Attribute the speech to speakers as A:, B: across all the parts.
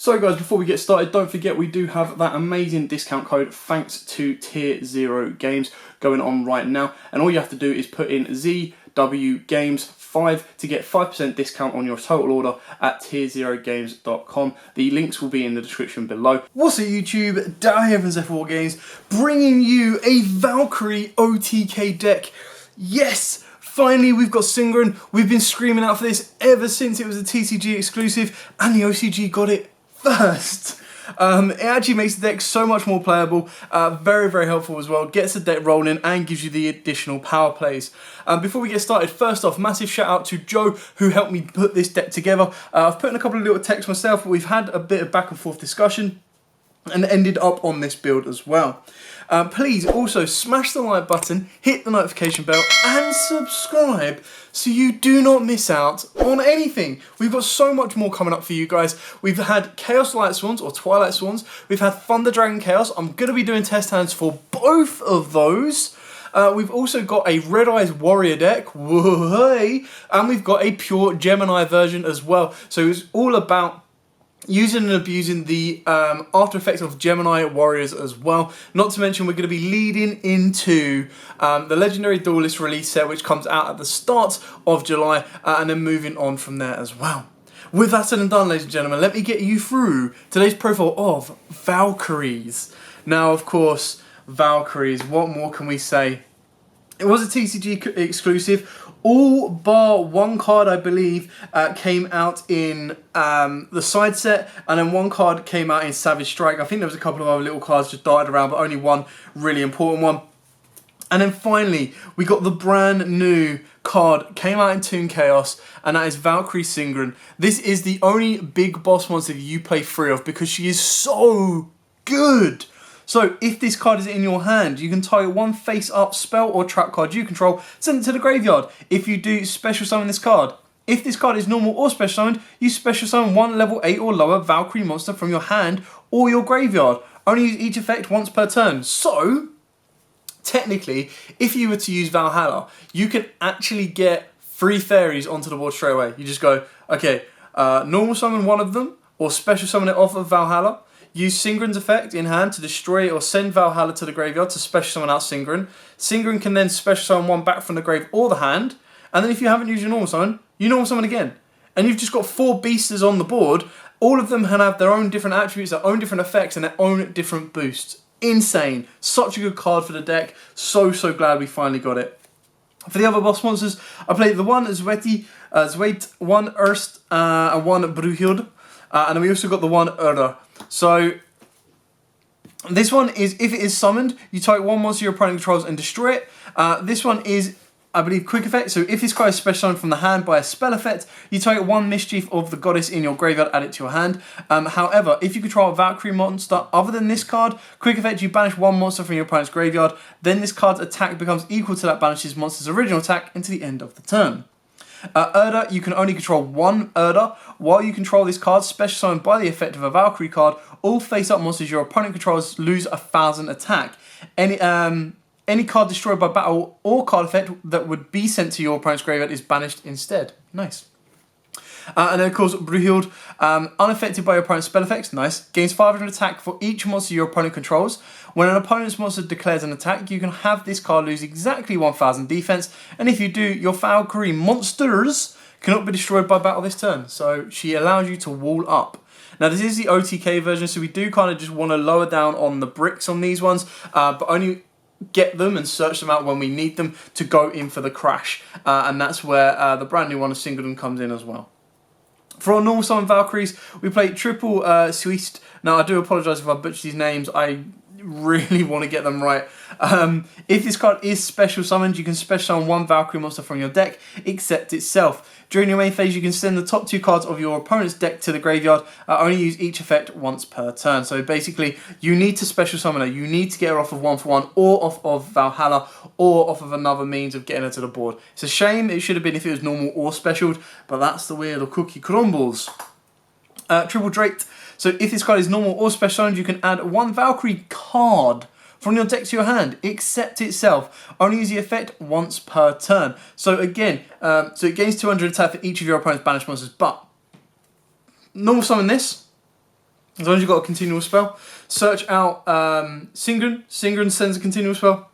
A: So guys, before we get started, don't forget we do have that amazing discount code thanks to Tier 0 Games going on right now. And all you have to do is put in ZW Games 5 to get 5% discount on your total order at tier0games.com. The links will be in the description below. What's up YouTube, Down here from Zephyr Games, bringing you a Valkyrie OTK deck. Yes! Finally, we've got Singren. We've been screaming out for this ever since it was a TCG exclusive, and the OCG got it first. It actually makes the deck so much more playable, very, very helpful as well, gets the deck rolling and gives you the additional power plays. Before we get started, first off, massive shout out to Joe who helped me put this deck together. I've put in a couple of little texts myself, but we've had a bit of back and forth discussion and ended up on this build as well. Please also smash the like button, hit the notification bell and subscribe so you do not miss out on anything. We've got so much more coming up for you guys. We've had Chaos Light Swans or Twilight Swans. We've had Thunder Dragon Chaos. I'm going to be doing test hands for both of those. We've also got a Red Eyes Warrior deck, whoa, and we've got a pure Gemini version as well. So it's all about using and abusing the after effects of Gemini Warriors as well. Not to mention we're going to be leading into the Legendary Duelist release set, which comes out at the start of July, and then moving on from there as well. With that said and done, ladies and gentlemen, let me get you through today's profile of Valkyries. Now, of course, Valkyries, what more can we say? It was a TCG exclusive. All bar one card, I believe, came out in the side set, and then one card came out in Savage Strike. I think there was a couple of other little cards just darted around, but only one really important one. And then finally, we got the brand new card, came out in Toon Chaos, and that is Valkyrie Singren. This is the only big boss monster you play free of because she is so good. So, if this card is in your hand, you can target one face-up spell or trap card you control, send it to the graveyard. If you do, special summon this card. If this card is normal or special summoned, you special summon one level 8 or lower Valkyrie monster from your hand or your graveyard. Only use each effect once per turn. So, technically, if you were to use Valhalla, you can actually get 3 fairies onto the board straight away. You just go, okay, normal summon one of them, or special summon it off of Valhalla. Use Singren's effect in hand to destroy or send Valhalla to the graveyard to special summon out Singren. Singren can then special summon one back from the grave or the hand. And then if you haven't used your normal summon, you normal summon again. And you've just got 4 beasters on the board. All of them can have their own different attributes, their own different effects, and their own different boosts. Insane. Such a good card for the deck. So glad we finally got it. For the other boss monsters, I played the one Zweit, one Erst, and one Brühhild. And then we also got the one Erda. So, this one is, if it is summoned, you target one monster your opponent controls and destroy it. This one is, I believe, quick effect. So, if this card is special summoned from the hand by a spell effect, you target one Mischief of the Goddess in your graveyard, add it to your hand. However, if you control a Valkyrie monster other than this card, quick effect, you banish one monster from your opponent's graveyard. Then this card's attack becomes equal to that banishes monster's original attack into the end of the turn. Erda, you can only control one Erda. While you control this card, special summoned by the effect of a Valkyrie card, all face-up monsters your opponent controls lose 1,000 attack. Any card destroyed by battle or card effect that would be sent to your opponent's graveyard is banished instead. Nice. And then of course, Brühhild, unaffected by your opponent's spell effects, nice, gains 500 attack for each monster your opponent controls. When an opponent's monster declares an attack, you can have this card lose exactly 1,000 defense, and if you do, your Valkyrie monsters cannot be destroyed by battle this turn. So she allows you to wall up. Now this is the OTK version, so we do kind of just want to lower down on the bricks on these ones, but only get them and search them out when we need them to go in for the crash. And that's where the brand new one of Singleton comes in as well. For our normal summon Valkyries, we play triple Suist. Now, I do apologise if I butcher these names. I really want to get them right. If this card is special summoned, you can special summon one Valkyrie monster from your deck, except itself. During your main phase, you can send the top 2 cards of your opponent's deck to the graveyard. Only use each effect once per turn. So basically, you need to special summon her. You need to get her off of 1-for-1, or off of Valhalla, or off of another means of getting her to the board. It's a shame it should have been if it was normal or specialed, but that's the way the cookie crumbles. Triple Drake. So if this card is normal or special summoned, you can add one Valkyrie card from your deck to your hand, except itself. Only use the effect once per turn. So again, so it gains 200 attack for each of your opponent's banished monsters, but normal summon this, As long as you've got a continual spell, search out Singren. Singren sends a continual spell,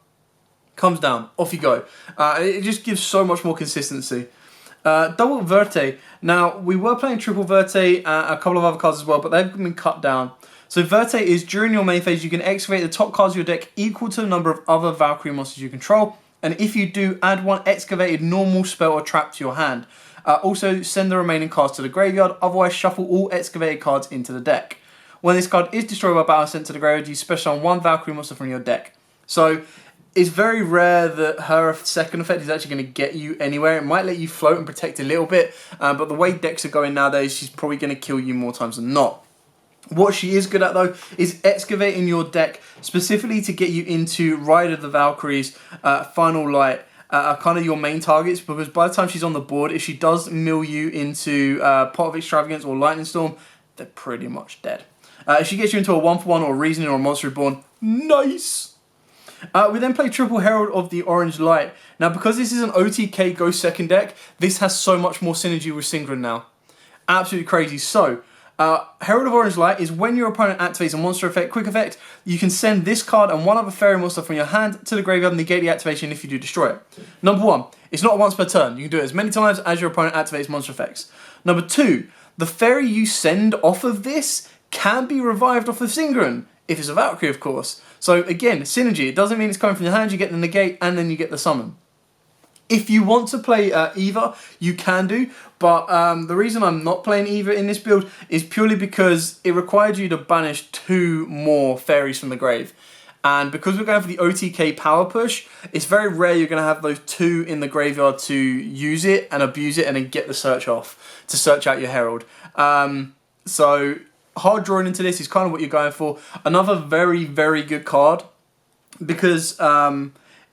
A: comes down, off you go. It just gives so much more consistency. Double Verte. Now, we were playing triple Verte, a couple of other cards as well, but they've been cut down. So Verte is, during your main phase, you can excavate the top cards of your deck equal to the number of other Valkyrie monsters you control. And if you do, add one excavated normal spell or trap to your hand. Also, send the remaining cards to the graveyard, otherwise shuffle all excavated cards into the deck. When this card is destroyed by battle sent to the graveyard, you special summon one Valkyrie monster from your deck. So, it's very rare that her second effect is actually going to get you anywhere. It might let you float and protect a little bit, but the way decks are going nowadays, she's probably going to kill you more times than not. What she is good at, though, is excavating your deck specifically to get you into Ride of the Valkyries, Final Light, kind of your main targets, because by the time she's on the board, if she does mill you into Pot of Extravagance or Lightning Storm, they're pretty much dead. If she gets you into a 1-for-1 or a Reasoning or a Monster Reborn, nice! We then play triple Herald of the Orange Light. Now, because this is an OTK Go second deck, this has so much more synergy with Singren now. Absolutely crazy. So, Herald of Orange Light is when your opponent activates a monster effect, quick effect, you can send this card and one other fairy monster from your hand to the graveyard and negate the activation if you do destroy it. Number 1, it's not once per turn. You can do it as many times as your opponent activates monster effects. Number 2, the fairy you send off of this can be revived off of Singren, if it's a Valkyrie, of course. So again, synergy. It doesn't mean it's coming from your hand, you get the negate and then you get the summon. If you want to play Eva, you can do, but the reason I'm not playing Eva in this build is purely because it required you to banish 2 more fairies from the grave. And because we're going for the OTK power push, it's very rare you're going to have those 2 in the graveyard to use it and abuse it and then get the search off to search out your Herald. So hard drawing into this is kind of what you're going for. Another very, very good card because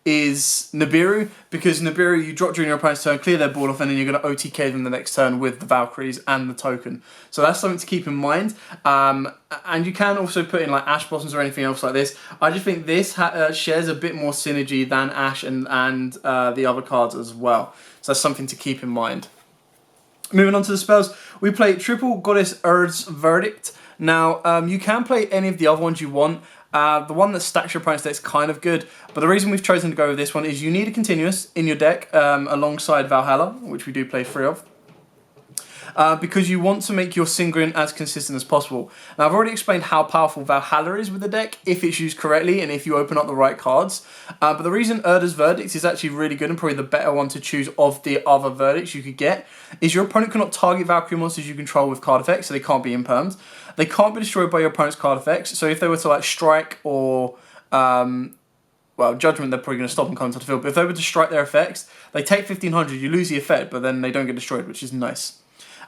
A: is Nibiru, because Nibiru you drop during your opponent's turn, clear their board off, and then you're going to OTK them the next turn with the Valkyries and the token. So that's something to keep in mind. And you can also put in like Ash Blossoms or anything else like this. I just think this shares a bit more synergy than Ash and the other cards as well. So that's something to keep in mind. Moving on to the spells, we play triple Goddess Urd's Verdict. Now, you can play any of the other ones you want. The one that stacks your opponent's deck is kind of good, but the reason we've chosen to go with this one is you need a continuous in your deck alongside Valhalla, which we do play 3 of, because you want to make your Singren as consistent as possible. Now, I've already explained how powerful Valhalla is with the deck if it's used correctly and if you open up the right cards, but the reason Urda's Verdict is actually really good and probably the better one to choose of the other verdicts you could get is your opponent cannot target Valkyrie monsters you control with card effects, so they can't be impermed. They can't be destroyed by your opponent's card effects, so if they were to like strike or well, Judgment, they're probably going to stop and come to the field, but if they were to strike their effects, they take 1500, you lose the effect, but then they don't get destroyed, which is nice.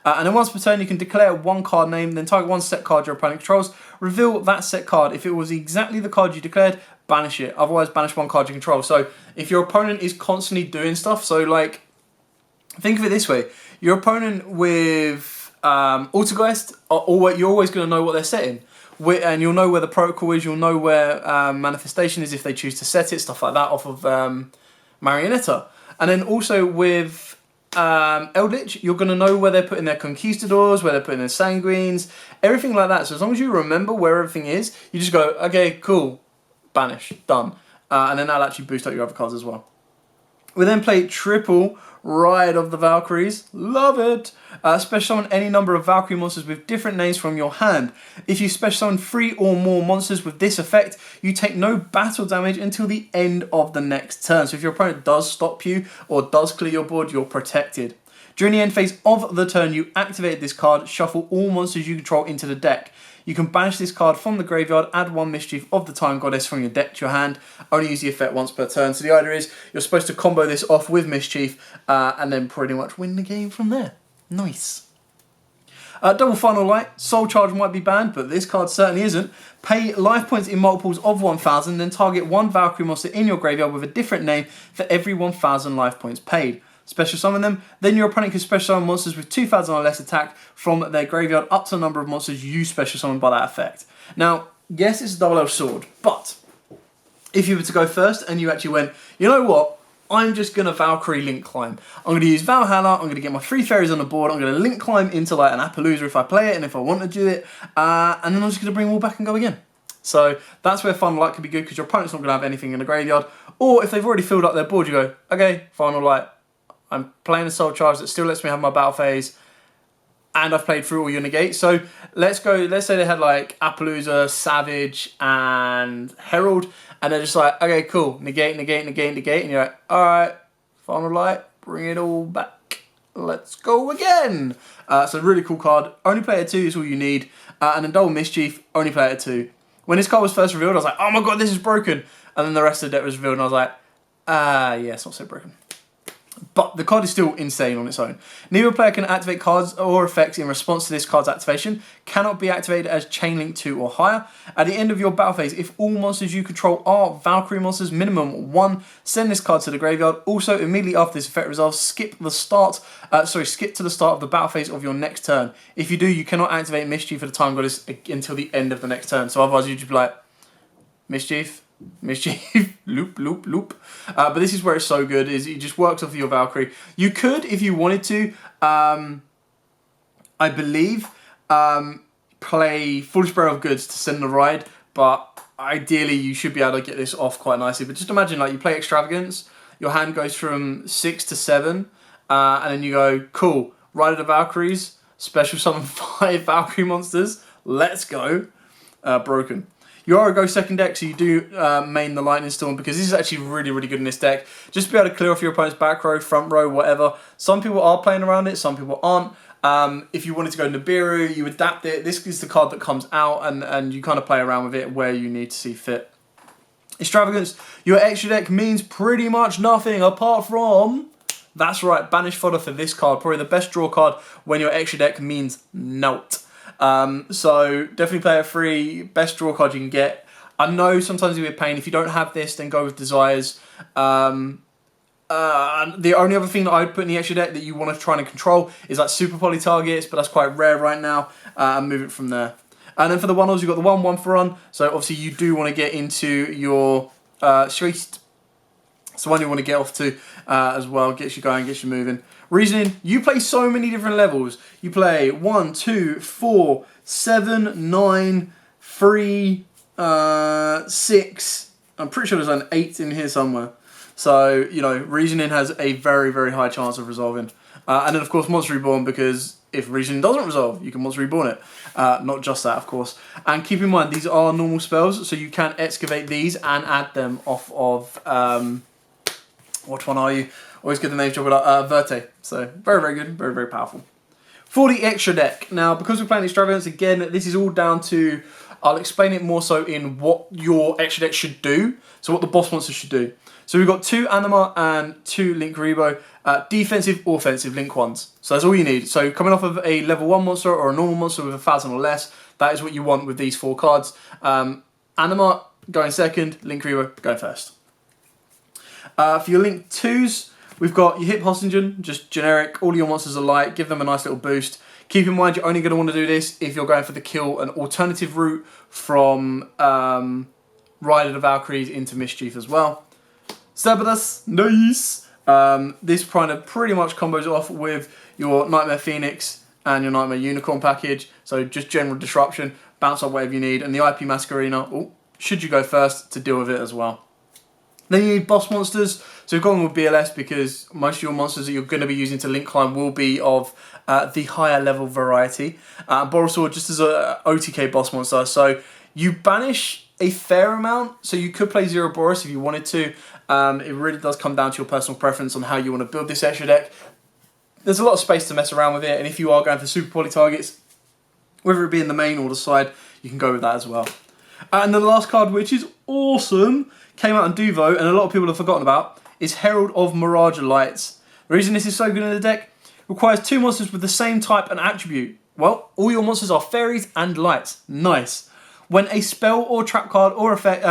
A: And then once per turn, you can declare 1 card name, then target 1 set card your opponent controls, reveal that set card. If it was exactly the card you declared, banish it. Otherwise, banish 1 card you control. So if your opponent is constantly doing stuff, so like, think of it this way. Your opponent with Altergeist, you're always going to know what they're setting. And you'll know where the protocol is, you'll know where manifestation is if they choose to set it, stuff like that off of Marionetta. And then also with Eldritch, you're going to know where they're putting their Conquistadors, where they're putting their Sanguines, everything like that. So as long as you remember where everything is, you just go, okay, cool, banish, done. And then that'll actually boost up your other cards as well. We then play triple Ride of the Valkyries. Love it! Special summon any number of Valkyrie monsters with different names from your hand. If you special summon 3 or more monsters with this effect, you take no battle damage until the end of the next turn. So if your opponent does stop you or does clear your board, you're protected. During the end phase of the turn, you activate this card, shuffle all monsters you control into the deck. You can banish this card from the graveyard, add 1 Mischief of the Time Goddess from your deck to your hand. Only use the effect once per turn. So the idea is you're supposed to combo this off with Mischief and then pretty much win the game from there. Nice. Double Final Light. Soul Charge might be banned, but this card certainly isn't. Pay life points in multiples of 1000, then target 1 Valkyrie monster in your graveyard with a different name for every 1000 life points paid. Special summon them, then your opponent can special summon monsters with 2000 or less attack from their graveyard up to the number of monsters you special summon by that effect. Now, yes, it's a double-edged sword, but if you were to go first and you actually went, you know what, I'm just going to Valkyrie link climb. I'm going to use Valhalla, I'm going to get my 3 fairies on the board, I'm going to link climb into like an Appaloosa if I play it and if I want to do it, and then I'm just going to bring them all back and go again. So that's where Final Light can be good, because your opponent's not going to have anything in the graveyard. Or if they've already filled up their board, you go, okay, Final Light, I'm playing a Soul Charge that still lets me have my battle phase, and I've played through all your negates. So let's say they had like Appaloosa, Savage, and Herald, and they're just like, okay, cool, negate, negate, negate, negate, and you're like, alright, Final Light, bring it all back. Let's go again. So really cool card. Only play it 2 is all you need. And then Double Mischief, only play it 2. When this card was first revealed, I was like, oh my god, this is broken. And then the rest of the deck was revealed, and I was like, yeah, it's not so broken. But the card is still insane on its own. Neither player can activate cards or effects in response to this card's activation. Cannot be activated as Chain Link 2 or higher. At the end of your battle phase, if all monsters you control are Valkyrie monsters, minimum 1, send this card to the graveyard. Also, immediately after this effect resolves, skip to the start of the battle phase of your next turn. If you do, you cannot activate Mischief for the Time Goddess until the end of the next turn. So otherwise, you'd just be like, Mischief, loop, loop, loop. But this is where it's so good, is it just works off of your Valkyrie. You could, if you wanted to, I believe, play Foolish Bearer of Goods to send the ride, but ideally you should be able to get this off quite nicely. But just imagine, like, you play Extravagance, your hand goes from 6 to 7, and then you go, cool, Ride of the Valkyries, special summon 5 Valkyrie monsters, let's go. Broken. You are a go second deck, so you do main the Lightning Storm, because this is actually really, really good in this deck. Just to be able to clear off your opponent's back row, front row, whatever. Some people are playing around it, some people aren't. If you wanted to go Nibiru, you adapt it. This is the card that comes out, and you kind of play around with it where you need to see fit. Extravagance, your extra deck means pretty much nothing apart from... That's right, Banish Fodder for this card. Probably the best draw card when your extra deck means naught. So definitely play a free, best draw card you can get. I know sometimes it'll be a pain. If you don't have this, then go with Desires. The only other thing that I would put in the extra deck that you want to try and control is like Super Poly targets, but that's quite rare right now, and move it from there. And then for the one-offs, you've got the 1/1 for run, so obviously you do want to get into your Schweist. It's the one you want to get off to as well, gets you going, gets you moving. Reasoning, you play so many different levels. You play 1, 2, 4, 7, 9, 3, 6. I'm pretty sure there's an 8 in here somewhere. So, you know, Reasoning has a very, very high chance of resolving. And then, of course, Monster Reborn, because if Reasoning doesn't resolve, you can Monster Reborn it. Not just that, of course. And keep in mind, these are normal spells, so you can excavate these and add them off of... which one are you? Always get the names job with Verte. So, very, very good. Very, very powerful. For the extra deck. Now, because we're playing Extravagance, again, this is all down to... I'll explain it more so in what your extra deck should do. So, what the boss monster should do. So, we've got 2 Anima and 2 Link Rebo. Defensive or offensive Link ones. So, that's all you need. So, coming off of a level 1 monster or a normal monster with 1,000 or less, that is what you want with these 4 cards. Anima going second, Link Rebo going first. For your Link 2s, we've got your Hip Hostagen, just generic, all your monsters are light, give them a nice little boost. Keep in mind, you're only going to want to do this if you're going for the kill, an alternative route from Ride of the Valkyries into Mischief as well. Sabadas, nice! This pretty much combos off with your Nightmare Phoenix and your Nightmare Unicorn package, so just general disruption, bounce up whatever you need, and the IP Masquerena, should you go first, to deal with it as well. Then you need boss monsters, so we've gone with BLS because most of your monsters that you're going to be using to link climb will be of the higher level variety. Borosaur just as a OTK boss monster, so you banish a fair amount, so you could play Zero Boros if you wanted to. It really does come down to your personal preference on how you want to build this extra deck. There's a lot of space to mess around with it, and if you are going for Super Poly targets, whether it be in the main or the side, you can go with that as well. And the last card, which is awesome, came out in Duvo, and a lot of people have forgotten about, is Herald of Mirage Lights. The reason this is so good in the deck, requires 2 monsters with the same type and attribute. Well, all your monsters are fairies and lights. Nice. When a spell or trap card or effect,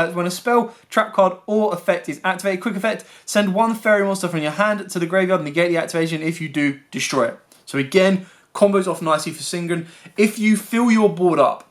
A: is activated, quick effect, send 1 fairy monster from your hand to the graveyard and negate the activation. If you do, destroy it. So again, combos off nicely for Singren. If you fill your board up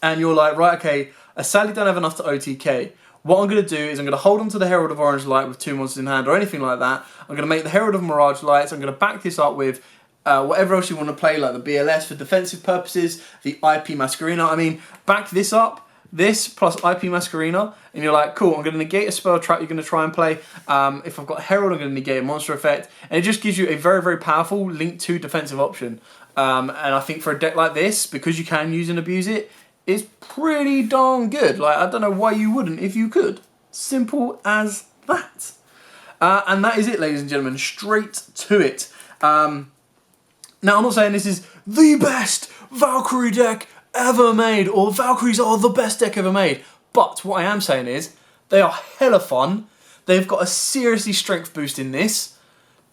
A: and you're like, right, okay, I sadly don't have enough to OTK. what I'm going to do is I'm going to hold on to the Herald of Orange Light with 2 monsters in hand or anything like that. I'm going to make the Herald of Mirage Lights. I'm going to back this up with whatever else you want to play, like the BLS for defensive purposes, the IP Masquerina. I mean, back this up, this plus IP Masquerina, and you're like, cool, I'm going to negate a spell trap you're going to try and play. If I've got Herald, I'm going to negate a monster effect. And it just gives you a very, very powerful Link 2 defensive option. And I think for a deck like this, because you can use and abuse it, it's pretty darn good. Like, I don't know why you wouldn't if you could. Simple as that. And that is it, ladies and gentlemen. Straight to it. Now, I'm not saying this is the best Valkyrie deck ever made, or Valkyries are the best deck ever made. But what I am saying is, they are hella fun. They've got a seriously strength boost in this.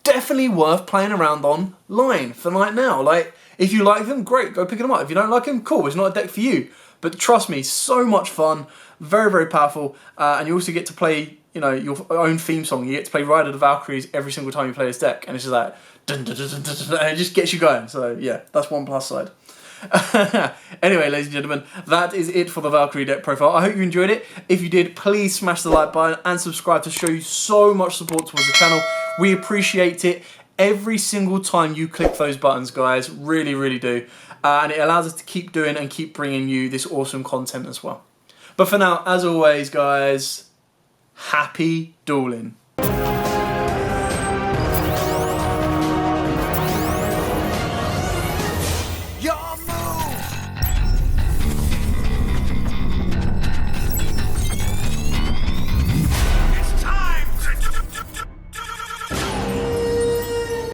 A: Definitely worth playing around online for right now. Like, if you like them, great, go pick them up. If you don't like them, cool, it's not a deck for you. But trust me, so much fun, very, very powerful. And you also get to play, you know, your own theme song. You get to play Ride of the Valkyries every single time you play this deck. And it's just like, dun, dun, dun, dun, dun, dun, and it just gets you going. So yeah, that's one plus side. Anyway, ladies and gentlemen, that is it for the Valkyrie deck profile. I hope you enjoyed it. If you did, please smash the like button and subscribe to show you so much support towards the channel. We appreciate it every single time you click those buttons, guys. Really, really do. And it allows us to keep doing and keep bringing you this awesome content as well. But for now, as always, guys, happy dueling.